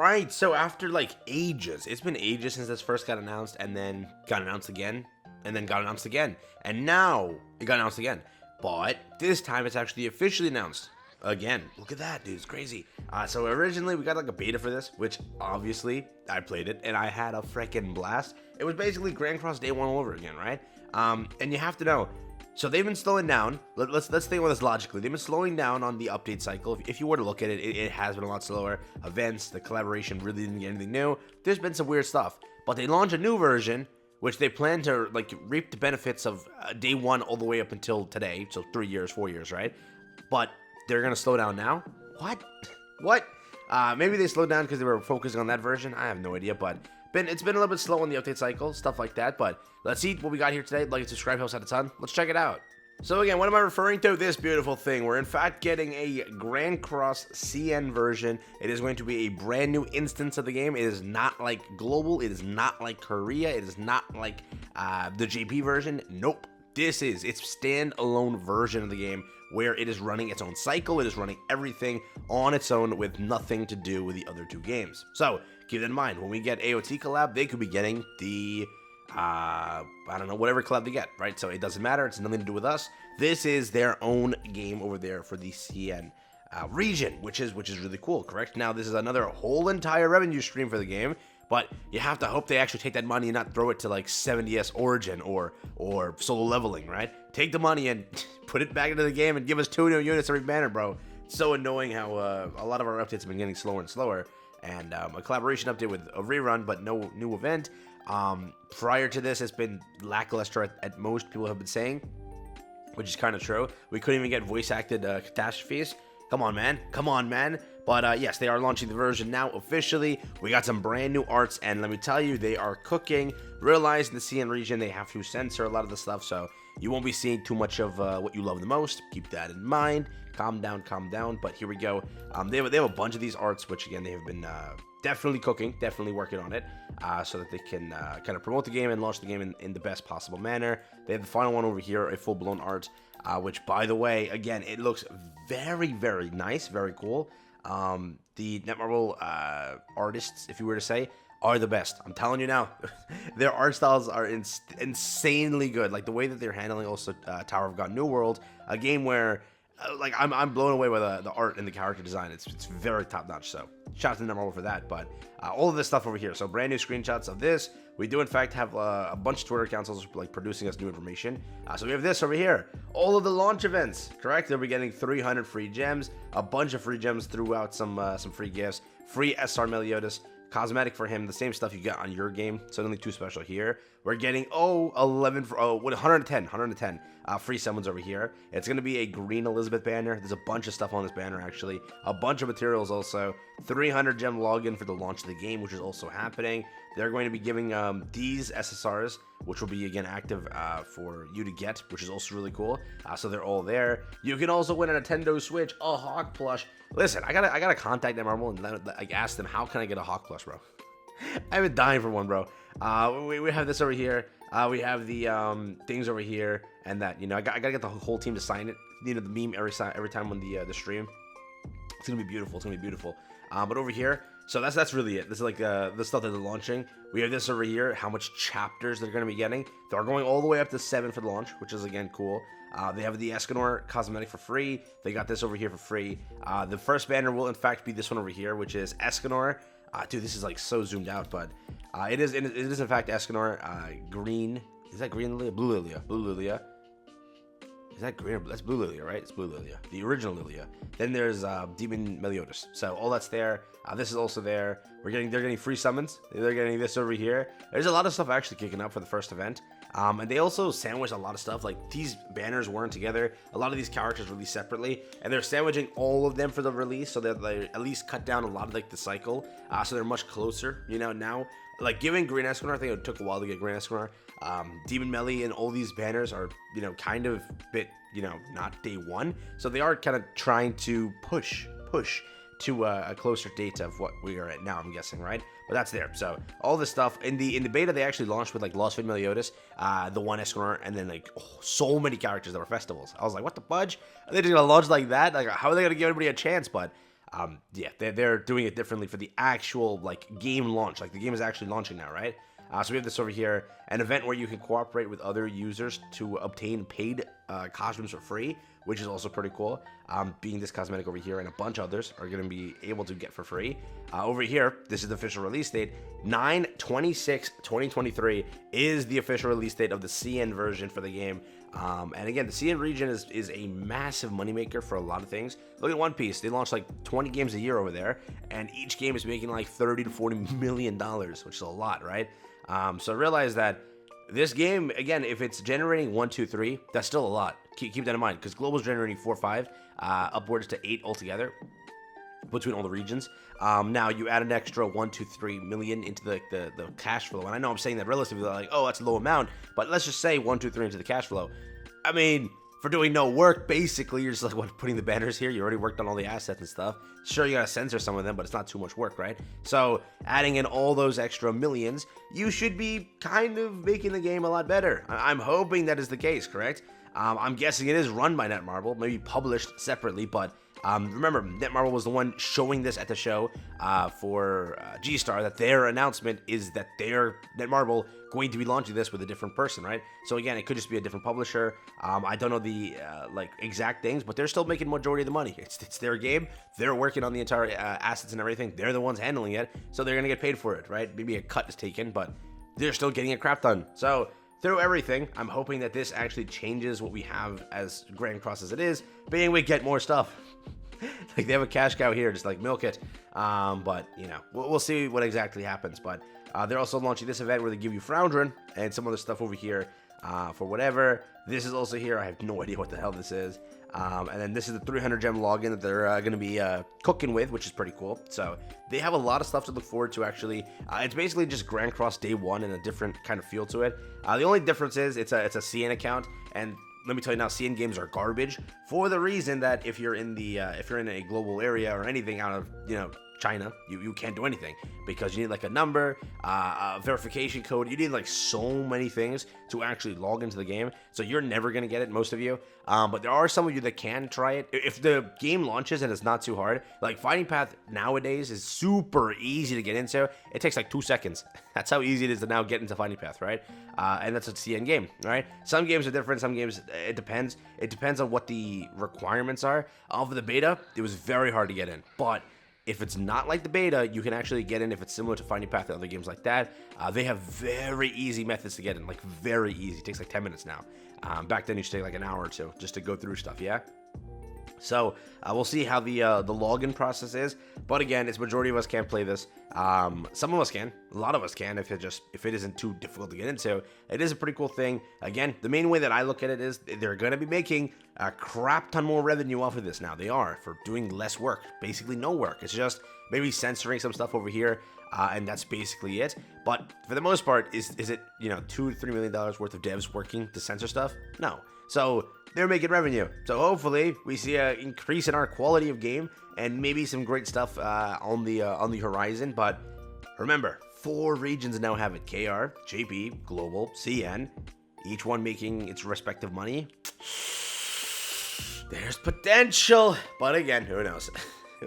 right, so after like ages, it's been ages since this first got announced, and then got announced again, and then got announced again, and now it got announced again. But this time it's actually officially announced again. Look at that, dude, it's crazy. So originally we got like a beta for this, which obviously I played it, and I had a freaking blast. It was basically Grand Cross Day 1 all over again, right? And you have to know, so they've been slowing down. Let's think about this logically. They've been slowing down on the update cycle. If you were to look at it, it has been a lot slower. Events, the collaboration really didn't get anything new. There's been some weird stuff, but they launched a new version, which they plan to like reap the benefits of day 1 all the way up until today. So 3 years, 4 years, right? But they're gonna slow down now. What? Maybe they slowed down because they were focusing on that version. I have no idea, but it's been a little bit slow on the update cycle, stuff like that. But let's see what we got here today. Like and subscribe, helps out a ton. Let's check it out. So again, what am I referring to? This beautiful thing. We're in fact getting a Grand Cross CN version. It is going to be a brand new instance of the game. It is not like global. It is not like Korea. It is not like the JP version. Nope. This is its standalone version of the game where it is running its own cycle. It is running everything on its own with nothing to do with the other two games. So keep that in mind. When we get AOT collab, they could be getting the I don't know, whatever collab they get, right? So it doesn't matter. It's nothing to do with us. This is their own game over there for the CN region, which is really cool, correct? Now, this is another whole entire revenue stream for the game, but you have to hope they actually take that money and not throw it to like 70S Origin or solo leveling, right? Take the money and put it back into the game and give us 2 new units every banner, bro. It's so annoying how a lot of our updates have been getting slower and slower. And a collaboration update with a rerun, but no new event. Prior to this, it's been lackluster at most, people have been saying, which is kind of true. We couldn't even get voice acted catastrophes. Come on, man. But yes, they are launching the version now officially. We got some brand new arts, and let me tell you, they are cooking. Realize in the CN region, they have to censor a lot of the stuff, so you won't be seeing too much of what you love the most. Keep that in mind. Calm down. But here we go. They have a bunch of these arts, which again, they have been definitely cooking, definitely working on it, so that they can kind of promote the game and launch the game in the best possible manner. They have the final one over here, a full-blown art, which, by the way, again, it looks very, very nice, very cool. The Netmarble artists, if you were to say, are the best. I'm telling you now, their art styles are insanely good. Like the way that they're handling also Tower of God New World, a game where like I'm blown away by the art and the character design. It's very top notch. So shout out to Netmarble for that. But all of this stuff over here. So brand new screenshots of this. We do in fact have a bunch of Twitter accounts also like producing us new information. So we have this over here. All of the launch events, correct? They'll be getting 300 free gems, a bunch of free gems throughout, some free gifts, free SR Meliodas, cosmetic for him, the same stuff you got on your game, so nothing too special here. We're getting 110 free summons over here. It's going to be a green Elizabeth banner. There's a bunch of stuff on this banner, actually, a bunch of materials also. 300 gem login for the launch of the game, which is also happening. They're going to be giving these SSRs, which will be again active for you to get, which is also really cool. So they're all there. You can also win a Nintendo Switch, a Hawk plush. Listen, I gotta contact them Marvel and like ask them, how can I get a Hawk plush, bro? I've been dying for one, bro. We have this over here. We have the things over here, and that, you know, I gotta get the whole team to sign it. You know, the meme every time on the stream. It's gonna be beautiful. But over here, so that's really it. This is like the stuff that they're launching. We have this over here, how much chapters they're going to be getting. They're going all the way up to 7 for the launch, which is, again, cool. They have the Escanor cosmetic for free. They got this over here for free. The first banner will, in fact, be this one over here, which is Escanor. Dude, this is, like, so zoomed out, but it is, in fact, Escanor. Green. Is that green Lilia? Blue Lilia. Is that green? That's Blue Lilia, right? It's Blue Lilia, the original Lilia. Then there's Demon Meliodas. So all that's there. This is also there. They're getting free summons. They're getting this over here. There's a lot of stuff actually kicking up for the first event. And they also sandwiched a lot of stuff. Like, these banners weren't together. A lot of these characters released separately, and they're sandwiching all of them for the release, so that they at least cut down a lot of like the cycle. So they're much closer, you know, now. Like, giving Green Escanor, I think it took a while to get Green Escanor. Demon Melly and all these banners are, you know, kind of bit, you know, not day one. So they are kind of trying to push to a closer date of what we are at now, I'm guessing, right? But that's there. So all this stuff in the beta, they actually launched with like Lost Fate Meliodas, the one Escanor, and then like so many characters that were festivals. I was like, what the fudge? Are they just gonna launch like that? Like, how are they gonna give everybody a chance? But Yeah, they're doing it differently for the actual like game launch. Like the game is actually launching now, right? So we have this over here, an event where you can cooperate with other users to obtain paid costumes for free, which is also pretty cool. Being this cosmetic over here and a bunch of others are going to be able to get for free. Over here, this is the official release date. 9/26/2023 is the official release date of the CN version for the game. And again, the CN region is a massive moneymaker for a lot of things. Look at One Piece. They launch like 20 games a year over there, and each game is making like $30 to $40 million, which is a lot, right? So realize that this game, again, if it's generating 1, 2, 3, that's still a lot. Keep that in mind, because Global's generating 4, 5, upwards to 8 altogether between all the regions. Now you add an extra 1, 2, 3 million into the cash flow, and I know I'm saying that relatively like, oh, that's a low amount, but let's just say 1, 2, 3 into the cash flow. I mean, for doing no work, basically, you're just like, what, putting the banners here? You already worked on all the assets and stuff. Sure, you gotta censor some of them, but it's not too much work, right? So, adding in all those extra millions, you should be kind of making the game a lot better. I'm hoping that is the case, correct? I'm guessing it is run by Netmarble, maybe published separately, but remember, Netmarble was the one showing this at the show for G-Star, that their announcement is that they're Netmarble going to be launching this with a different person, right? So again, it could just be a different publisher. I don't know the like exact things, but they're still making majority of the money. It's their game. They're working on the entire assets and everything. They're the ones handling it, so they're gonna get paid for it, right? Maybe a cut is taken, but they're still getting it crap done. So through everything, I'm hoping that this actually changes what we have as Grand Cross as it is, being we get more stuff. Like they have a cash cow here, just like milk it. But you know, we'll see what exactly happens. But they're also launching this event where they give you Floundrin and some other stuff over here for whatever. This is also here. I have no idea what the hell this is. And then this is the 300 gem login that they're going to be cooking with, which is pretty cool. So they have a lot of stuff to look forward to, actually. It's basically just Grand Cross Day 1 and a different kind of feel to it. The only difference is it's a CN account, and let me tell you now, CN games are garbage for the reason that if you're in a global area or anything out of, you know, China, you can't do anything because you need like a number, a verification code. You need like so many things to actually log into the game. So you're never going to get it, most of you. But there are some of you that can try it. If the game launches and it's not too hard, like Fighting Path nowadays is super easy to get into. It takes like 2 seconds. That's how easy it is to now get into Fighting Path, right? And that's a CN game, right? Some games are different. Some games, it depends. It depends on what the requirements are. For the beta, it was very hard to get in. But if it's not like the beta, you can actually get in if it's similar to Fighting Path and other games like that. They have very easy methods to get in, like very easy. It takes like 10 minutes now. Back then, it used to take like an hour or two just to go through stuff, yeah? So we'll see how the login process is. But again, it's majority of us can't play this. Some of us can. A lot of us can if it isn't too difficult to get into. It is a pretty cool thing. Again, the main way that I look at it is they're going to be making a crap ton more revenue off of this now. They are, for doing less work. Basically no work. It's just maybe censoring some stuff over here. And that's basically it. But for the most part, is it, you know, $2 to $3 million worth of devs working to censor stuff? No. So they're making revenue. So hopefully we see an increase in our quality of game and maybe some great stuff on the horizon. But remember, 4 regions now have it: KR, JP, Global, CN, each one making its respective money. There's potential, but again, who knows?